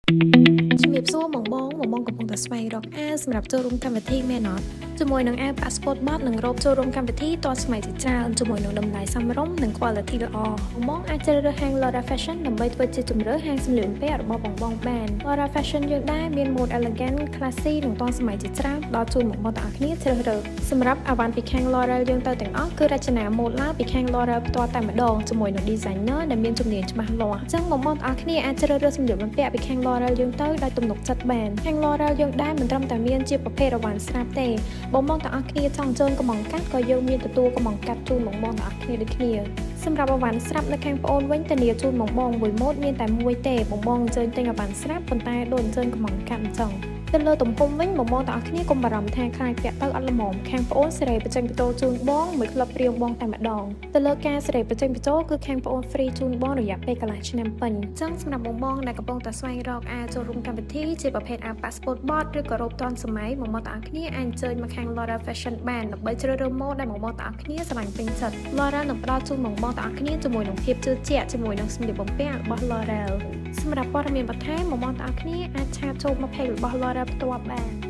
ជំរាបសួរបងកំពុងតែស្វែងរកសម្រាប់ចូលរួមកម្មវិធីមែនអត់ជាមួយនឹងPassport Bot នឹងរកចូលរួមកម្មវិធីទាន់សម័យជាច្រើនជាមួយនឹងតម្លៃសមរម្យនិង quality ល្អបងអាចជ្រើសរើសហាង Laura Fashion ដើម្បីធ្វើជាជម្រើសហាងសម្លៀកបំពាក់របស់បងបាន Laura Fashion យើងដែរមាន mode elegant classy និងទាន់សម័យជាច្រើនផ្ដល់ជូនបងទាំងអស់គ្នាជ្រើសរើសសម្រាប់អាវ៉ាន់ពីខាង Laura យើងទៅទាំងអស់គឺរចនា mode ឡើងពីខាង Laura ផ្ទាល់តែម្ដងជាមួយនឹង designer ដែលមានជំនាញច្បាស់លាស់អញ្ចឹងបងទាំងអស់គ្នាអាចជ្រើសរើសសម្លៀកបំពាក់ពីខាង Laura យើងទៅដោយទំនុកចិត្តបានខាង Laura យើងដែរមិនត្រឹមតែមានជាប្រភេទអាវ៉ាន់ស្រាប់ទេបងទាំងអស់គ្នាចង់ជូនកំងកាត់ក៏យើងមានទទួលកំងកាត់ជូនបងទាំងអស់គ្នាដូចគ្នាសម្រាប់អាវ៉ាន់ស្រាប់នៅខាងប្អូនវិញធានាជូនបងមួយម៉ូតមានតែមួយទេបងអញ្ជើញទិញអាវ៉ាន់ស្រាប់ប៉ុន្តែដូចអញ្ជើញកំងកាត់អញ្ចឹងទៅលើទំហំវិញបងទាំងអស់គ្នាកុំបារម្ភថាខ្លាចពាក់ទៅអត់ល្មមខាងប្អូនសេរីបញ្ចេញពីតូជូនបងមួយក្លឹបព្រាមបងតែម្ដងទៅលើការសេរីបញ្ចេញពីតូគឺខាងប្អូន free ជូនបងរយៈពេលកន្លះឆ្នាំពេញអញ្ចឹងសម្រាប់បងដែលកំពុងតែស្វែងរកចូលរួមកម្មវិធីជាប្រភេទPassport Bot ឬក៏រ៉ូបទាន់សម័យបងទាំងអស់គ្នាអាចអញ្ជើញមកខាង Laura Fashion បានដើម្បីជ្រើសរើសម៉ូដដែលបងទាំងអស់គ្នាស្រឡាញ់ពេញចិត្ត Laura នឹងផ្ដល់ជូនបងទាំងអស់គ្នាជាមួយនឹងភាពជឿជាក់ជាមួយនឹងសម្លៀកបំពាក់របស់ Laura សម្រាប់ព័ត៌មានបន្ថែមបងទាំងអស់គ្នាអាចឆាតចូលមក page របស់ Laura ផ្ទាល់បាន